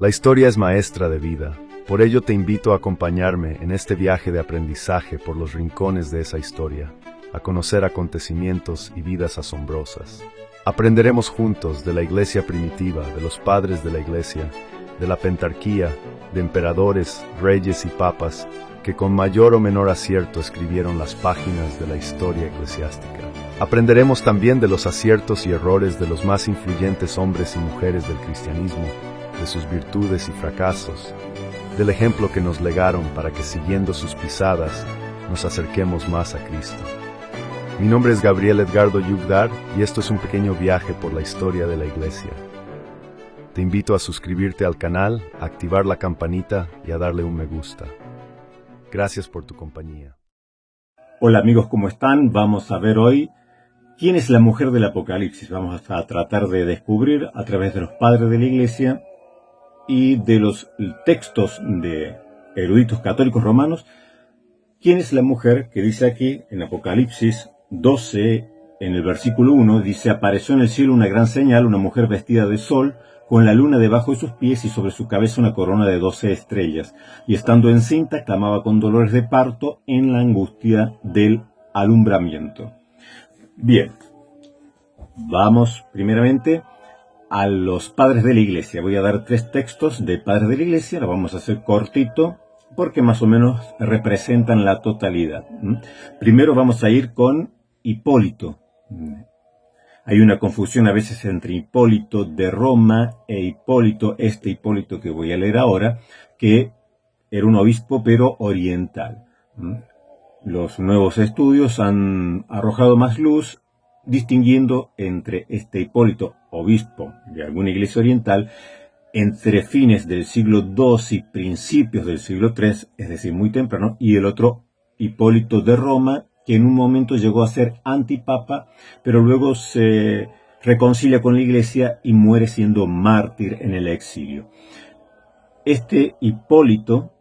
La historia es maestra de vida, por ello te invito a acompañarme en este viaje de aprendizaje por los rincones de esa historia, a conocer acontecimientos y vidas asombrosas. Aprenderemos juntos de la iglesia primitiva, de los padres de la iglesia, de la pentarquía, de emperadores, reyes y papas, que con mayor o menor acierto escribieron las páginas de la historia eclesiástica. Aprenderemos también de los aciertos y errores de los más influyentes hombres y mujeres del cristianismo, de sus virtudes y fracasos, del ejemplo que nos legaron para que siguiendo sus pisadas nos acerquemos más a Cristo. Mi nombre es Gabriel Edgardo Yugdar y esto es un pequeño viaje por la historia de la Iglesia. Te invito a suscribirte al canal, a activar la campanita y a darle un me gusta. Gracias por tu compañía. Hola amigos, ¿cómo están? Vamos a ver hoy quién es la mujer del Apocalipsis. Vamos a tratar de descubrir a través de los padres de la Iglesia y de los textos de eruditos católicos romanos quién es la mujer que dice aquí en Apocalipsis 12, en el versículo 1, dice: apareció en el cielo una gran señal, una mujer vestida de sol, con la luna debajo de sus pies y sobre su cabeza una corona de 12 estrellas. Y estando encinta, clamaba con dolores de parto en la angustia del alumbramiento. Bien, vamos primeramente a los padres de la Iglesia. Voy a dar 3 textos de padres de la Iglesia, lo vamos a hacer cortito, porque más o menos representan la totalidad. Primero vamos a ir con Hipólito. Hay una confusión a veces entre Hipólito de Roma e Hipólito, este Hipólito que voy a leer ahora, que era un obispo pero oriental. Los nuevos estudios han arrojado más luz distinguiendo entre este Hipólito, obispo de alguna iglesia oriental, entre fines del siglo II y principios del siglo III, es decir, muy temprano, y el otro Hipólito de Roma, que en un momento llegó a ser antipapa, pero luego se reconcilia con la iglesia y muere siendo mártir en el exilio. Este Hipólito,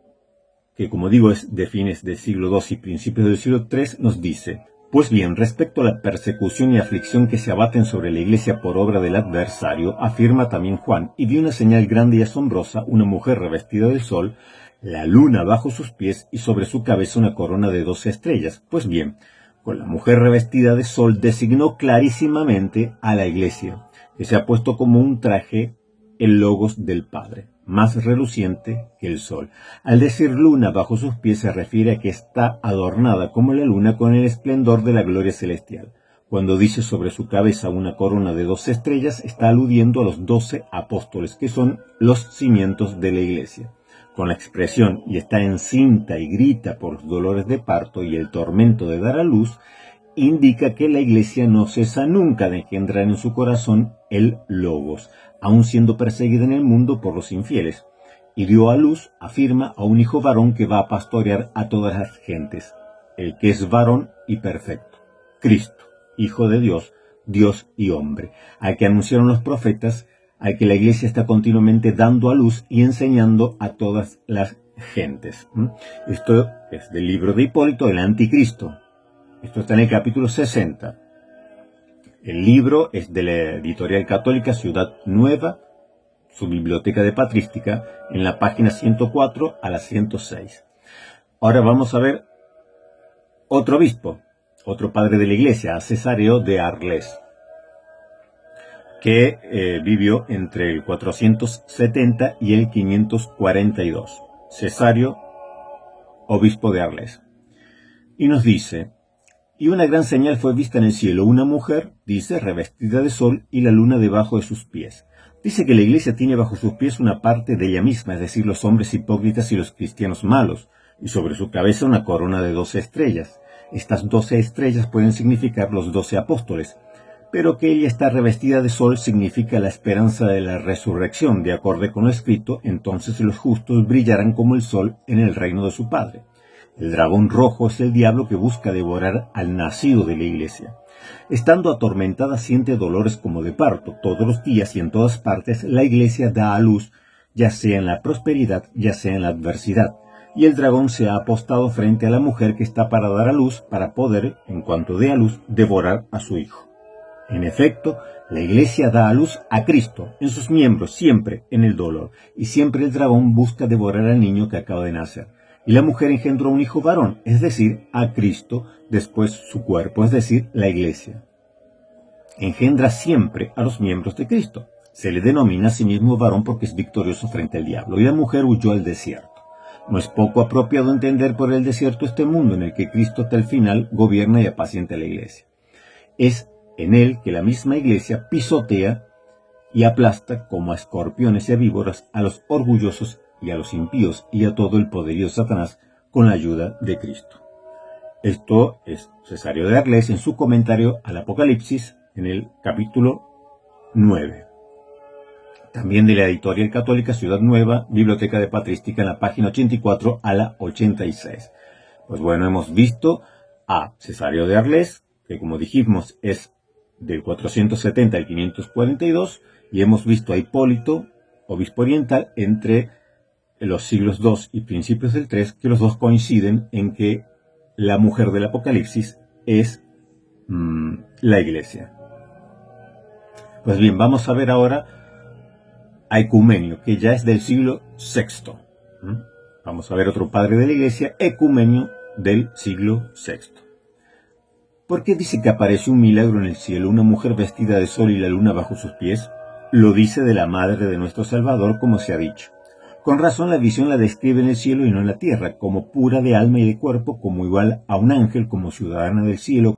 que como digo es de fines del siglo II y principios del siglo III, nos dice: pues bien, respecto a la persecución y aflicción que se abaten sobre la iglesia por obra del adversario, afirma también Juan, y vio una señal grande y asombrosa, una mujer revestida del sol, la luna bajo sus pies y sobre su cabeza una corona de 12 estrellas. Pues bien, con la mujer revestida de sol designó clarísimamente a la iglesia, que se ha puesto como un traje el logos del Padre, más reluciente que el sol. Al decir luna bajo sus pies se refiere a que está adornada como la luna con el esplendor de la gloria celestial. Cuando dice sobre su cabeza una corona de 12 estrellas, está aludiendo a los 12 apóstoles, que son los cimientos de la iglesia. Con la expresión y está encinta y grita por los dolores de parto y el tormento de dar a luz, indica que la iglesia no cesa nunca de engendrar en su corazón el logos, aun siendo perseguida en el mundo por los infieles. Y dio a luz, afirma, a un hijo varón que va a pastorear a todas las gentes, el que es varón y perfecto, Cristo, Hijo de Dios, Dios y hombre, al que anunciaron los profetas, al que la iglesia está continuamente dando a luz y enseñando a todas las gentes. Esto es del libro de Hipólito, el Anticristo. Esto está en el capítulo 60. El libro es de la editorial católica Ciudad Nueva, su biblioteca de patrística, en la página 104 a la 106. Ahora vamos a ver otro obispo, otro padre de la iglesia, Cesáreo de Arles, que vivió entre el 470 y el 542. Cesáreo, obispo de Arles. Y nos dice: y una gran señal fue vista en el cielo, una mujer, dice, revestida de sol y la luna debajo de sus pies. Dice que la iglesia tiene bajo sus pies una parte de ella misma, es decir, los hombres hipócritas y los cristianos malos, y sobre su cabeza una corona de 12 estrellas. Estas 12 estrellas pueden significar los 12 apóstoles, pero que ella está revestida de sol significa la esperanza de la resurrección. De acuerdo con lo escrito, entonces los justos brillarán como el sol en el reino de su Padre. El dragón rojo es el diablo que busca devorar al nacido de la iglesia. Estando atormentada siente dolores como de parto. Todos los días y en todas partes la iglesia da a luz, ya sea en la prosperidad, ya sea en la adversidad. Y el dragón se ha apostado frente a la mujer que está para dar a luz, para poder, en cuanto dé a luz, devorar a su hijo. En efecto, La Iglesia da a luz a Cristo, en sus miembros, siempre en el dolor, y siempre el dragón busca devorar al niño que acaba de nacer. Y la mujer engendró un hijo varón, es decir, a Cristo, después su cuerpo, es decir, la Iglesia. Engendra siempre a los miembros de Cristo. Se le denomina a sí mismo varón porque es victorioso frente al diablo, y la mujer huyó al desierto. No es poco apropiado entender por el desierto este mundo en el que Cristo hasta el final gobierna y apacienta a la Iglesia. Es en él que la misma Iglesia pisotea y aplasta como a escorpiones y a víboras a los orgullosos y a los impíos y a todo el poderío de Satanás con la ayuda de Cristo. Esto es Cesario de Arles en su comentario al Apocalipsis en el capítulo 9. También de la editorial católica Ciudad Nueva, Biblioteca de Patrística, en la página 84 a la 86. Pues bueno, hemos visto a Cesario de Arles, que como dijimos es del 470 al 542, y hemos visto a Hipólito, obispo oriental, entre los siglos II y principios del III, que los dos coinciden en que la mujer del Apocalipsis es la Iglesia. Pues bien, vamos a ver ahora a Ecumenio, que ya es del siglo VI. Vamos a ver otro padre de la Iglesia, Ecumenio, del siglo VI. ¿Por qué dice que apareció un milagro en el cielo, una mujer vestida de sol y la luna bajo sus pies? Lo dice de la madre de nuestro Salvador, como se ha dicho. Con razón la visión la describe en el cielo y no en la tierra, como pura de alma y de cuerpo, como igual a un ángel, como ciudadana del cielo,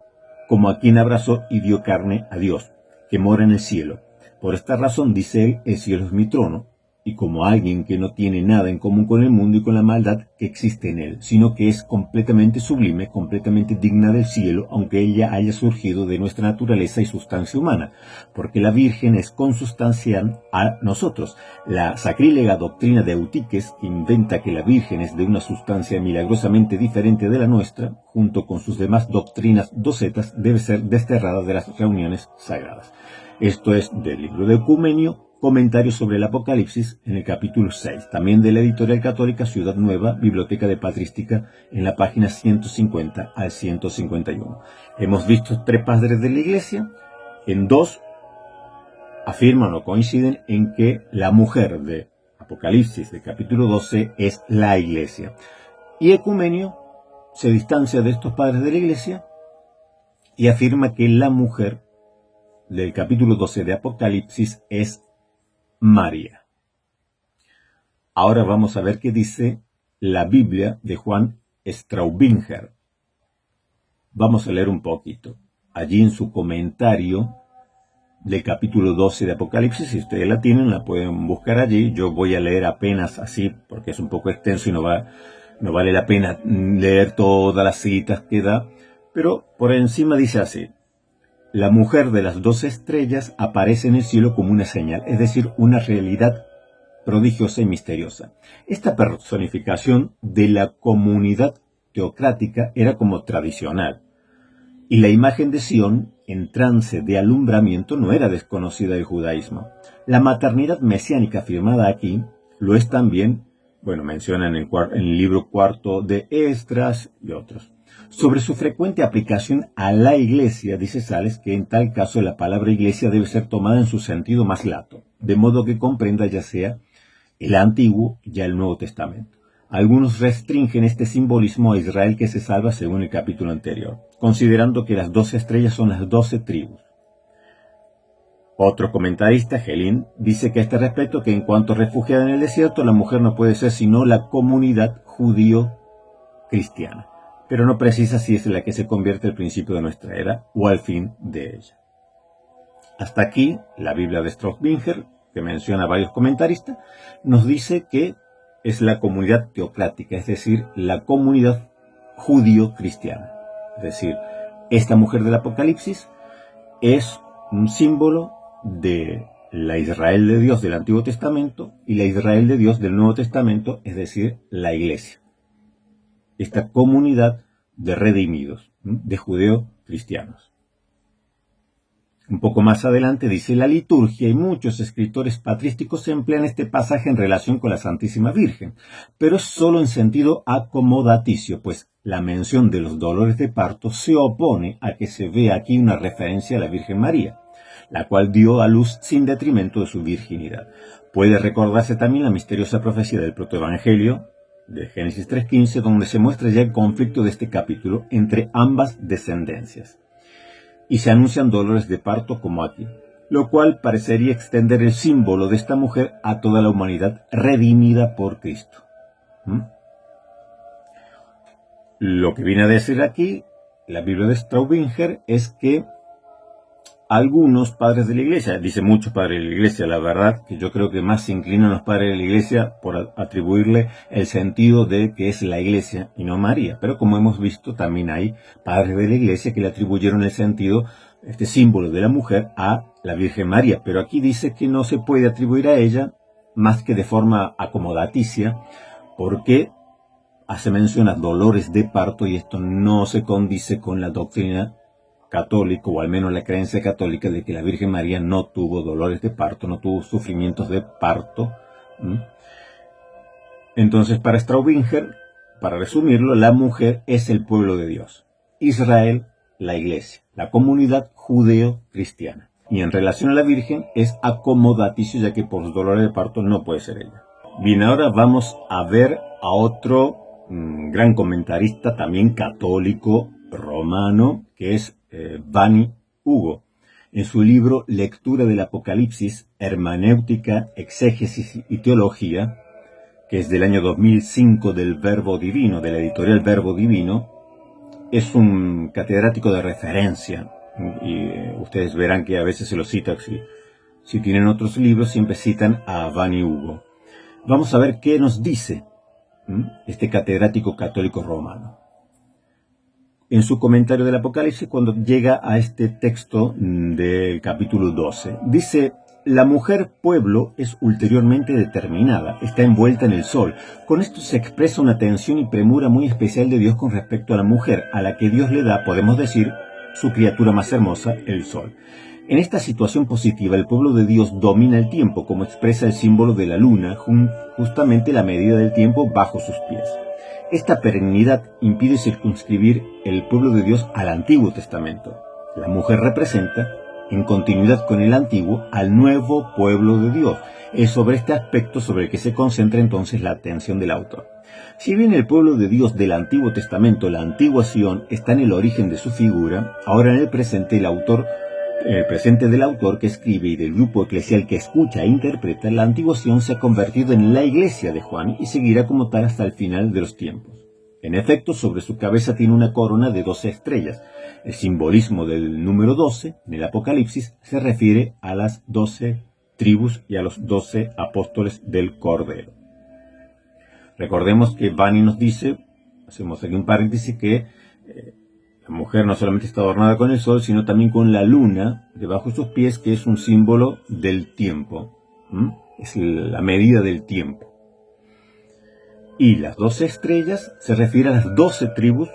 como a quien abrazó y dio carne a Dios, que mora en el cielo. Por esta razón, dice él, el cielo es mi trono, y como alguien que no tiene nada en común con el mundo y con la maldad que existe en él, sino que es completamente sublime, completamente digna del cielo, aunque ella haya surgido de nuestra naturaleza y sustancia humana, porque la Virgen es consustancial a nosotros. La sacrílega doctrina de Eutiques, que inventa que la Virgen es de una sustancia milagrosamente diferente de la nuestra, junto con sus demás doctrinas docetas, debe ser desterrada de las reuniones sagradas. Esto es del libro de Ecumenio, Comentario sobre el Apocalipsis, en el capítulo 6, también de la editorial católica Ciudad Nueva, Biblioteca de Patrística, en la página 150 al 151. Hemos visto tres padres de la Iglesia, en dos afirman o coinciden en que la mujer de Apocalipsis, del capítulo 12, es la Iglesia. Y Ecumenio se distancia de estos padres de la Iglesia y afirma que la mujer del capítulo 12 de Apocalipsis es María. Ahora vamos a ver qué dice la Biblia de Juan Straubinger. Vamos a leer un poquito. Allí en su comentario del capítulo 12 de Apocalipsis, si ustedes la tienen, la pueden buscar allí. Yo voy a leer apenas así, porque es un poco extenso y no vale la pena leer todas las citas que da, pero por encima dice así: la mujer de las 12 estrellas aparece en el cielo como una señal, es decir, una realidad prodigiosa y misteriosa. Esta personificación de la comunidad teocrática era como tradicional, y la imagen de Sión, en trance de alumbramiento, no era desconocida del judaísmo. La maternidad mesiánica afirmada aquí lo es también, mencionan en el libro cuarto de Esdras y otros. Sobre su frecuente aplicación a la Iglesia, dice Sales que en tal caso la palabra Iglesia debe ser tomada en su sentido más lato, de modo que comprenda ya sea el Antiguo ya el Nuevo Testamento. Algunos restringen este simbolismo a Israel que se salva según el capítulo anterior, considerando que las 12 estrellas son las 12 tribus. Otro comentarista, Gelin, dice que a este respecto que en cuanto refugiada en el desierto, la mujer no puede ser sino la comunidad judío-cristiana, pero no precisa si es la que se convierte al principio de nuestra era o al fin de ella. Hasta aquí, la Biblia de Straubinger, que menciona varios comentaristas, nos dice que es la comunidad teocrática, es decir, la comunidad judío-cristiana. Es decir, esta mujer del Apocalipsis es un símbolo de la Israel de Dios del Antiguo Testamento y la Israel de Dios del Nuevo Testamento, es decir, la Iglesia. Esta comunidad de redimidos, de judeo-cristianos. Un poco más adelante dice: la liturgia y muchos escritores patrísticos emplean este pasaje en relación con la Santísima Virgen, pero es solo en sentido acomodaticio, pues la mención de los dolores de parto se opone a que se vea aquí una referencia a la Virgen María. la cual dio a luz sin detrimento de su virginidad. Puede recordarse también la misteriosa profecía del protoevangelio de Génesis 3:15, donde se muestra ya el conflicto de este capítulo entre ambas descendencias. Y se anuncian dolores de parto como aquí, lo cual parecería extender el símbolo de esta mujer a toda la humanidad redimida por Cristo. Lo que viene a decir aquí la Biblia de Straubinger es que algunos padres de la iglesia, dice muchos padres de la iglesia, la verdad que yo creo que más se inclinan los padres de la iglesia por atribuirle el sentido de que es la iglesia y no María, pero como hemos visto también hay padres de la iglesia que le atribuyeron el sentido, este símbolo de la mujer, a la Virgen María, pero aquí dice que no se puede atribuir a ella más que de forma acomodaticia, porque hace mención a dolores de parto y esto no se condice con la doctrina católica, o al menos la creencia católica de que la Virgen María no tuvo dolores de parto, no tuvo sufrimientos de parto. Entonces, para Straubinger, para resumirlo, la mujer es el pueblo de Dios, Israel, la iglesia, la comunidad judeo-cristiana. Y en relación a la Virgen es acomodaticio, ya que por los dolores de parto no puede ser ella. Bien, ahora vamos a ver a otro gran comentarista, también católico, romano, que es Bani Hugo. En su libro Lectura del Apocalipsis, Hermenéutica, Exégesis y Teología, que es del año 2005 del Verbo Divino, de la editorial Verbo Divino, es un catedrático de referencia. Y ustedes verán que a veces se lo cita, si tienen otros libros, siempre citan a Bani Hugo. Vamos a ver qué nos dice este catedrático católico romano en su comentario del Apocalipsis, cuando llega a este texto del capítulo 12. Dice: la mujer pueblo es ulteriormente determinada, está envuelta en el sol. Con esto se expresa una tensión y premura muy especial de Dios con respecto a la mujer, a la que Dios le da, podemos decir, su criatura más hermosa, el sol. En esta situación positiva, el pueblo de Dios domina el tiempo, como expresa el símbolo de la luna, justamente la medida del tiempo bajo sus pies. Esta perennidad impide circunscribir el pueblo de Dios al Antiguo Testamento. La mujer representa, en continuidad con el Antiguo, al nuevo pueblo de Dios. Es sobre este aspecto sobre el que se concentra entonces la atención del autor. Si bien el pueblo de Dios del Antiguo Testamento, la antigua Sion, está en el origen de su figura, ahora en el presente el presente del autor que escribe y del grupo eclesial que escucha e interpreta, la antigua Sion se ha convertido en la iglesia de Juan y seguirá como tal hasta el final de los tiempos. En efecto, sobre su cabeza tiene una corona de 12 estrellas. El simbolismo del número 12 en el Apocalipsis se refiere a las 12 tribus y a los 12 apóstoles del Cordero. Recordemos que Bani nos dice, hacemos aquí un paréntesis, que la mujer no solamente está adornada con el sol, sino también con la luna debajo de sus pies, que es un símbolo del tiempo. Es la medida del tiempo. Y las 12 estrellas se refieren a las 12 tribus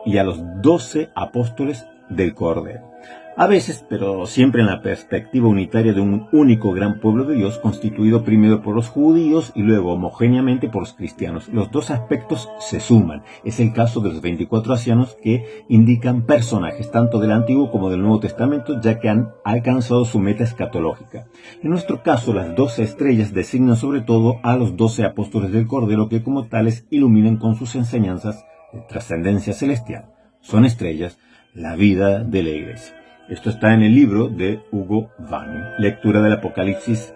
y a los 12 apóstoles del Cordero. A veces, pero siempre en la perspectiva unitaria de un único gran pueblo de Dios, constituido primero por los judíos y luego homogéneamente por los cristianos. Los dos aspectos se suman. Es el caso de los 24 ancianos, que indican personajes tanto del Antiguo como del Nuevo Testamento, ya que han alcanzado su meta escatológica. En nuestro caso, las 12 estrellas designan sobre todo a los 12 apóstoles del Cordero, que como tales iluminan con sus enseñanzas de trascendencia celestial. Son estrellas, la vida de la iglesia. Esto está en el libro de Hugo Bani, Lectura del Apocalipsis,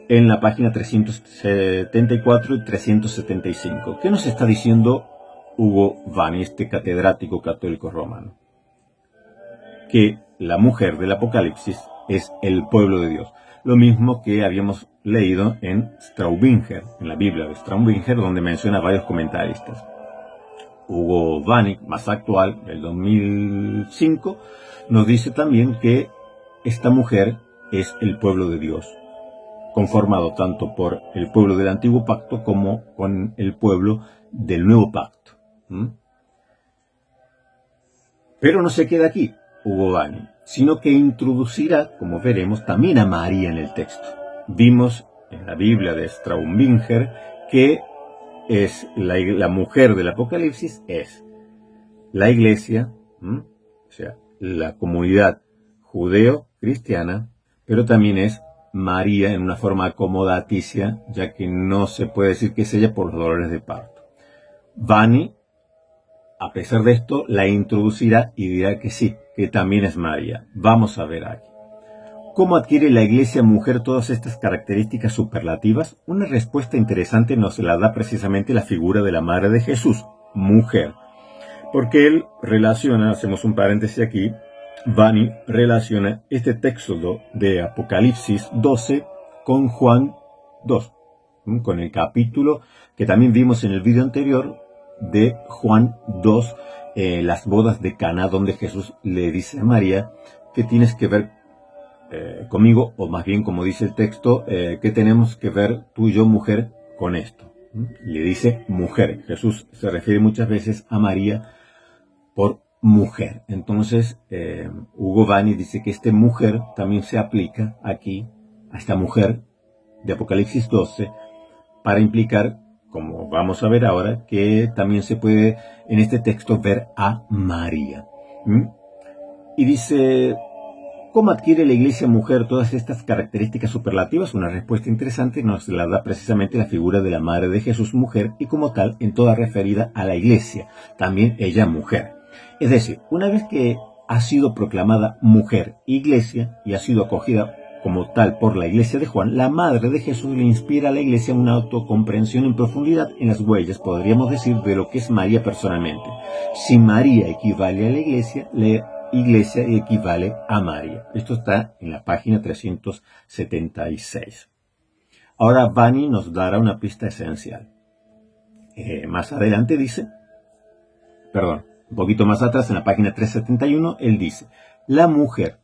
en la página 374 y 375. ¿Qué nos está diciendo Hugo Bani, este catedrático católico romano? Que la mujer del Apocalipsis es el pueblo de Dios. Lo mismo que habíamos leído en Straubinger, en la Biblia de Straubinger, donde menciona varios comentaristas. Hugo Bani, más actual, del 2005, nos dice también que esta mujer es el pueblo de Dios, conformado tanto por el pueblo del Antiguo Pacto como con el pueblo del Nuevo Pacto. Pero no se queda aquí Hugo Bani, sino que introducirá, como veremos, también a María en el texto. Vimos en la Biblia de Straubinger que es la mujer del Apocalipsis, es la iglesia, o sea, la comunidad judeo-cristiana, pero también es María en una forma acomodaticia, ya que no se puede decir que es ella por los dolores de parto. Vani, a pesar de esto, la introducirá y dirá que sí, que también es María. Vamos a ver aquí. ¿Cómo adquiere la Iglesia mujer todas estas características superlativas? Una respuesta interesante nos la da precisamente la figura de la Madre de Jesús, mujer. Porque él relaciona, hacemos un paréntesis aquí, Vani relaciona este texto de Apocalipsis 12 con Juan 2, con el capítulo que también vimos en el video anterior de Juan 2, las bodas de Caná, donde Jesús le dice a María que tienes que ver conmigo, o más bien como dice el texto, que tenemos que ver tú y yo, mujer, con esto. Le dice mujer. Jesús se refiere muchas veces a María por mujer. Entonces, Hugo Vani dice que este mujer también se aplica aquí, a esta mujer de Apocalipsis 12, para implicar, como vamos a ver ahora, que también se puede en este texto ver a María. Y dice, ¿cómo adquiere la Iglesia mujer todas estas características superlativas? Una respuesta interesante nos la da precisamente la figura de la Madre de Jesús, mujer, y como tal, en toda referida a la Iglesia, también ella mujer. Es decir, una vez que ha sido proclamada mujer Iglesia y ha sido acogida como tal por la Iglesia de Juan, la Madre de Jesús le inspira a la Iglesia una autocomprensión en profundidad en las huellas, podríamos decir, de lo que es María personalmente. Si María equivale a la Iglesia equivale a María. Esto está en la página 376. Ahora Vani nos dará una pista esencial. Más adelante dice, un poquito más atrás en la página 371, él dice, la mujer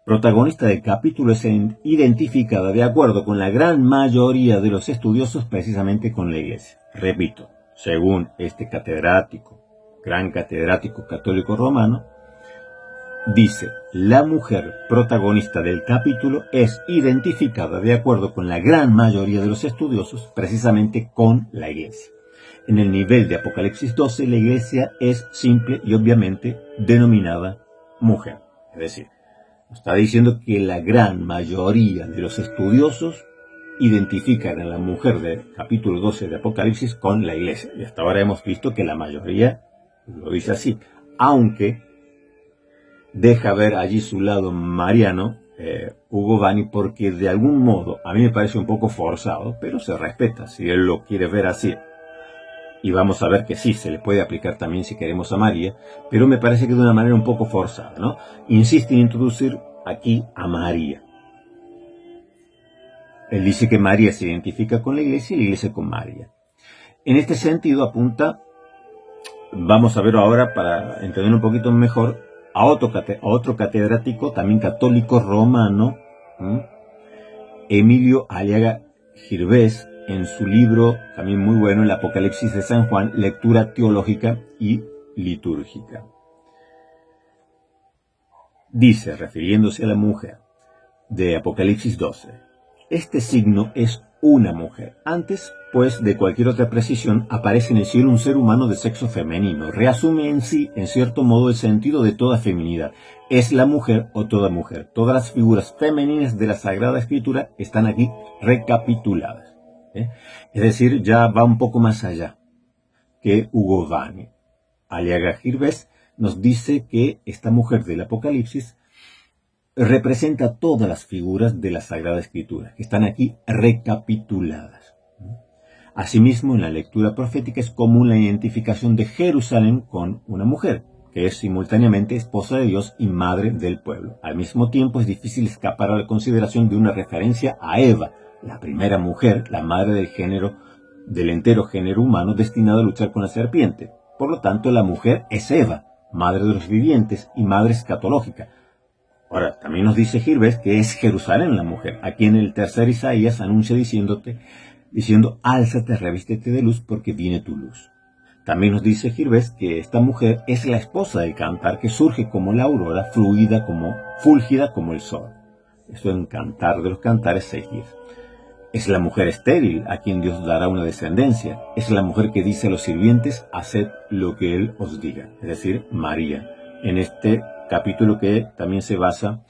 protagonista del capítulo es identificada de acuerdo con la gran mayoría de los estudiosos precisamente con la Iglesia. Repito, según este gran catedrático católico romano, dice, la mujer protagonista del capítulo es identificada de acuerdo con la gran mayoría de los estudiosos precisamente con la Iglesia. En el nivel de Apocalipsis 12, la Iglesia es simple y obviamente denominada mujer. Es decir, está diciendo que la gran mayoría de los estudiosos identifican a la mujer del capítulo 12 de Apocalipsis con la Iglesia. Y hasta ahora hemos visto que la mayoría lo dice así, aunque deja ver allí su lado mariano, Hugo Vani, porque de algún modo a mí me parece un poco forzado, pero se respeta si él lo quiere ver así. Y vamos a ver que sí, se le puede aplicar también si queremos a María, pero me parece que de una manera un poco forzada, ¿no? Insiste en introducir aquí a María. Él dice que María se identifica con la Iglesia y la Iglesia con María. En este sentido apunta, vamos a ver ahora para entender un poquito mejor, a otro catedrático, también católico romano, Emilio Aliaga Girvés, en su libro, también muy bueno, El Apocalipsis de San Juan, lectura teológica y litúrgica. Dice, refiriéndose a la mujer de Apocalipsis 12, este signo es una mujer. Antes, pues, de cualquier otra precisión, aparece en el cielo un ser humano de sexo femenino. Reasume en sí, en cierto modo, el sentido de toda feminidad. Es la mujer o toda mujer. Todas las figuras femeninas de la Sagrada Escritura están aquí recapituladas. Es decir, ya va un poco más allá que Hugo Vani. Aliaga Girvés nos dice que esta mujer del Apocalipsis representa todas las figuras de la Sagrada Escritura, que están aquí recapituladas. Asimismo, en la lectura profética es común la identificación de Jerusalén con una mujer, que es simultáneamente esposa de Dios y madre del pueblo. Al mismo tiempo, es difícil escapar a la consideración de una referencia a Eva, la primera mujer, la madre del entero género humano destinado a luchar con la serpiente. Por lo tanto, la mujer es Eva, madre de los vivientes y madre escatológica. Ahora, también nos dice Girvés que es Jerusalén la mujer, a quien el tercer Isaías anuncia diciendo, álzate, revístete de luz, porque viene tu luz. También nos dice Girvés que esta mujer es la esposa del cantar, que surge como la aurora, fúlgida como el sol. Esto en Cantar de los Cantares 6:10. Es la mujer estéril a quien Dios dará una descendencia. Es la mujer que dice a los sirvientes, haced lo que Él os diga. Es decir, María. en este capítulo que también se basa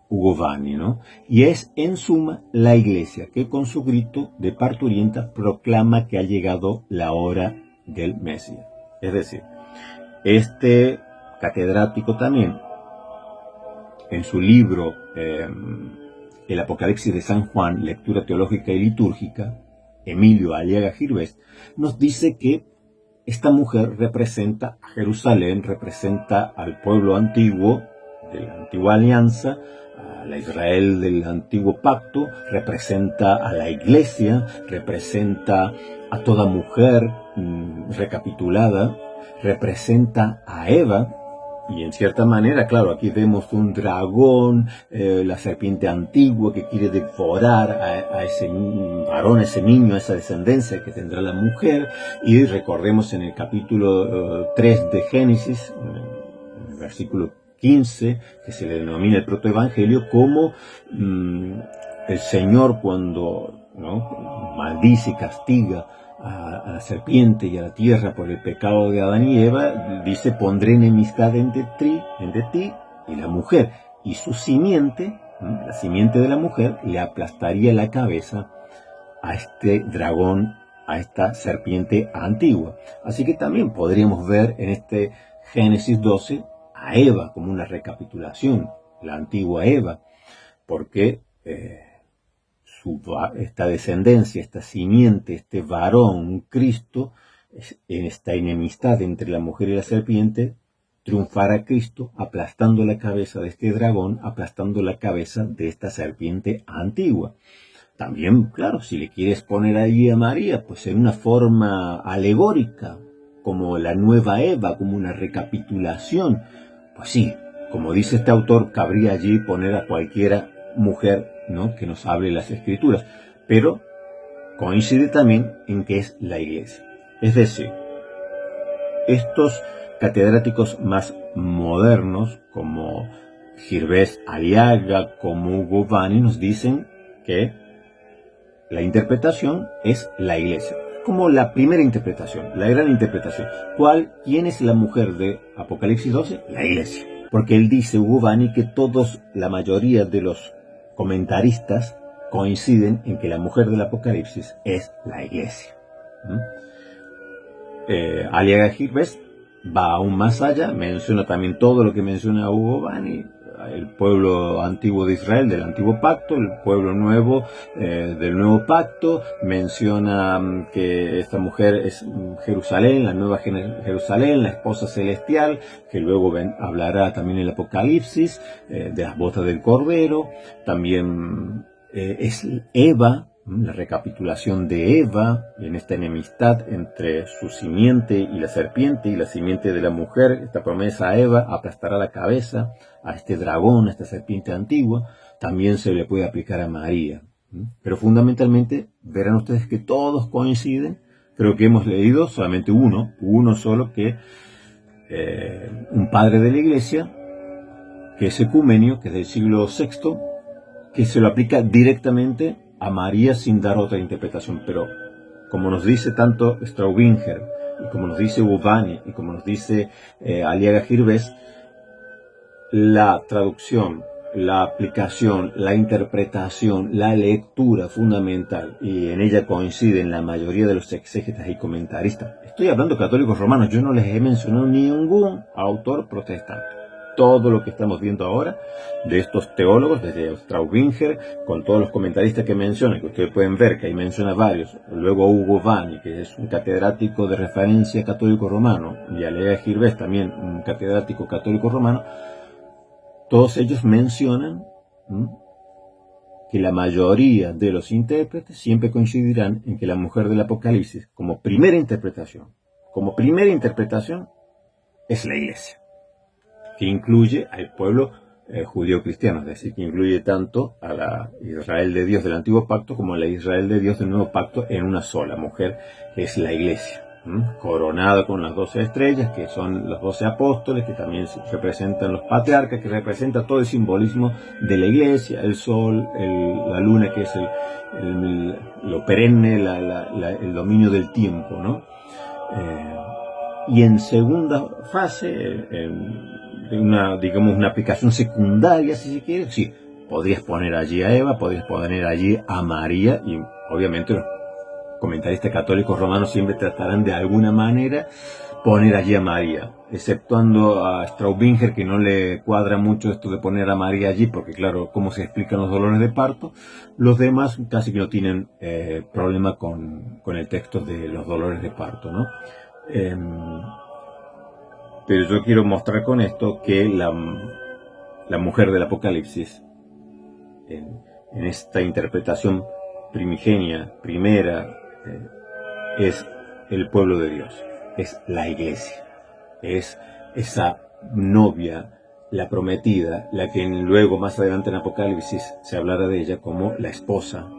Hugo Vanni, ¿no? Y es, en suma, la Iglesia que con su grito de parturienta proclama que ha llegado la hora del Mesías. Es decir, este catedrático también, en su libro El Apocalipsis de San Juan, lectura teológica y litúrgica, Emilio Aliaga Girvés, nos dice que esta mujer representa a Jerusalén, representa al pueblo antiguo, de la antigua alianza, a la Israel del antiguo pacto, representa a la iglesia, representa a toda mujer recapitulada, representa a Eva. Y en cierta manera, claro, aquí vemos un dragón, la serpiente antigua que quiere devorar a ese varón, a ese niño, a esa descendencia que tendrá la mujer. Y recordemos en el capítulo 3 de Génesis, en el versículo 15, que se le denomina el protoevangelio, como el Señor cuando maldice y castiga a la serpiente y a la tierra por el pecado de Adán y Eva, dice: pondré enemistad entre ti y la mujer, y su simiente, la simiente de la mujer, le aplastaría la cabeza a este dragón, a esta serpiente antigua. Así que también podríamos ver en este Génesis 12 a Eva como una recapitulación, la antigua Eva, porque esta descendencia, esta simiente, este varón, un Cristo, en esta enemistad entre la mujer y la serpiente, triunfará Cristo aplastando la cabeza de este dragón, aplastando la cabeza de esta serpiente antigua. También, claro, si le quieres poner allí a María, pues en una forma alegórica, como la nueva Eva, como una recapitulación, pues sí, como dice este autor, cabría allí poner a cualquiera mujer, ¿no?, que nos hable las Escrituras, pero coincide también en que es la Iglesia. Es decir, estos catedráticos más modernos, como Girvés Aliaga, como Hugo Vanni, nos dicen que la interpretación es la Iglesia, como la primera interpretación, la gran interpretación. ¿Quién es la mujer de Apocalipsis 12? La Iglesia. Porque él dice, Hugo Vanni, que la mayoría de los comentaristas coinciden en que la mujer del Apocalipsis es la Iglesia. Aliaga Girvés va aún más allá, menciona también todo lo que menciona Hugo Vanni: el pueblo antiguo de Israel del antiguo pacto, el pueblo nuevo del nuevo pacto. Menciona que esta mujer es Jerusalén, la nueva Jerusalén, la esposa celestial, que luego hablará también el Apocalipsis, de las bodas del Cordero. También es Eva, la recapitulación de Eva en esta enemistad entre su simiente y la serpiente, y la simiente de la mujer. Esta promesa a Eva: aplastará la cabeza a este dragón, a esta serpiente antigua. También se le puede aplicar a María. Pero fundamentalmente verán ustedes que todos coinciden. Creo que hemos leído solamente uno solo, que un padre de la Iglesia, que es Ecumenio, que es del siglo VI, que se lo aplica directamente a María sin dar otra interpretación. Pero como nos dice tanto Straubinger, y como nos dice Hugo Vanni, y como nos dice Aliaga Girvés, la traducción, la aplicación, la interpretación, la lectura fundamental, y en ella coinciden la mayoría de los exégetas y comentaristas. Estoy hablando de católicos romanos, yo no les he mencionado ningún autor protestante. Todo lo que estamos viendo ahora de estos teólogos, desde Straubinger, con todos los comentaristas que mencionan, que ustedes pueden ver que ahí menciona varios, luego Hugo Vanni, que es un catedrático de referencia católico romano, y Aliaga Girvés, también un catedrático católico romano. Todos ellos mencionan que la mayoría de los intérpretes siempre coincidirán en que la mujer del Apocalipsis, como primera interpretación, es la Iglesia, que incluye al pueblo judío cristiano, es decir, que incluye tanto a la Israel de Dios del antiguo pacto como a la Israel de Dios del nuevo pacto en una sola mujer, que es la Iglesia, coronada con las 12 estrellas, que son los 12 apóstoles, que también representan los patriarcas, que representa todo el simbolismo de la Iglesia: el sol, la luna, que es lo perenne, el dominio del tiempo, ¿no? y en segunda fase, de una aplicación secundaria, si se quiere, sí, podrías poner allí a Eva, podrías poner allí a María, y obviamente los comentaristas católicos romanos siempre tratarán de alguna manera poner allí a María, exceptuando a Straubinger, que no le cuadra mucho esto de poner a María allí, porque claro, cómo se explican los dolores de parto. Los demás casi que no tienen problema con el texto de los dolores de parto, ¿no? Pero yo quiero mostrar con esto que la mujer del Apocalipsis, en esta interpretación primigenia, primera, es el pueblo de Dios, es la iglesia, es esa novia, la prometida, la que luego más adelante en Apocalipsis se hablará de ella como la esposa,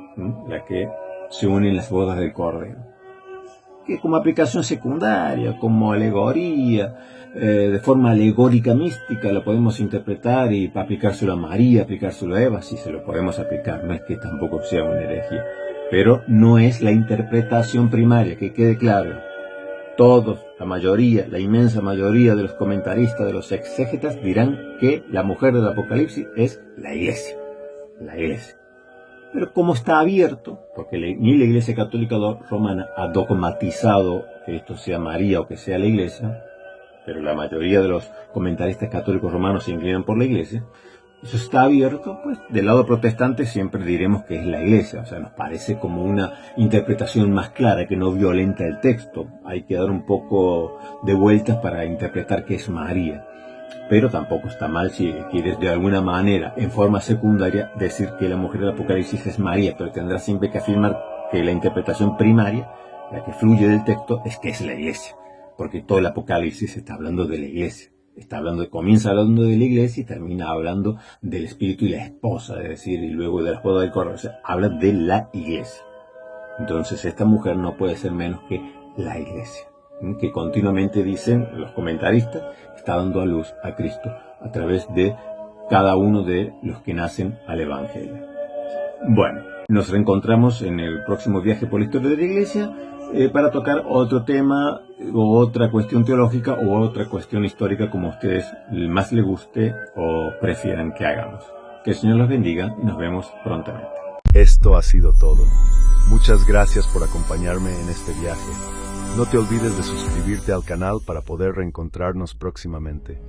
la que se une en las bodas del Cordero, que como aplicación secundaria, como alegoría, de forma alegórica mística la podemos interpretar y aplicárselo a María, aplicárselo a Eva, sí se lo podemos aplicar, no es que tampoco sea una herejía, pero no es la interpretación primaria, que quede claro. Todos, la mayoría, la inmensa mayoría de los comentaristas, de los exégetas, dirán que la mujer del Apocalipsis es la iglesia, la iglesia. Pero como está abierto, porque ni la Iglesia Católica Romana ha dogmatizado que esto sea María o que sea la iglesia, pero la mayoría de los comentaristas católicos romanos se inclinan por la iglesia, eso está abierto, pues del lado protestante siempre diremos que es la iglesia, o sea, nos parece como una interpretación más clara, que no violenta el texto. Hay que dar un poco de vueltas para interpretar que es María. Pero tampoco está mal si quieres de alguna manera, en forma secundaria, decir que la mujer del Apocalipsis es María, pero tendrás siempre que afirmar que la interpretación primaria, la que fluye del texto, es que es la iglesia, porque todo el Apocalipsis está hablando de la iglesia. Comienza hablando de la iglesia y termina hablando del espíritu y la esposa, es decir, y luego de la boda del Cordero, o sea, habla de la iglesia. Entonces esta mujer no puede ser menos que la iglesia, que continuamente dicen los comentaristas, está dando a luz a Cristo a través de cada uno de los que nacen al Evangelio. Bueno, nos reencontramos en el próximo viaje por la historia de la iglesia para tocar otro tema o otra cuestión teológica o otra cuestión histórica, como a ustedes más les guste o prefieran que hagamos. Que el Señor los bendiga y nos vemos prontamente. Esto ha sido todo. Muchas gracias por acompañarme en este viaje. No te olvides de suscribirte al canal para poder reencontrarnos próximamente.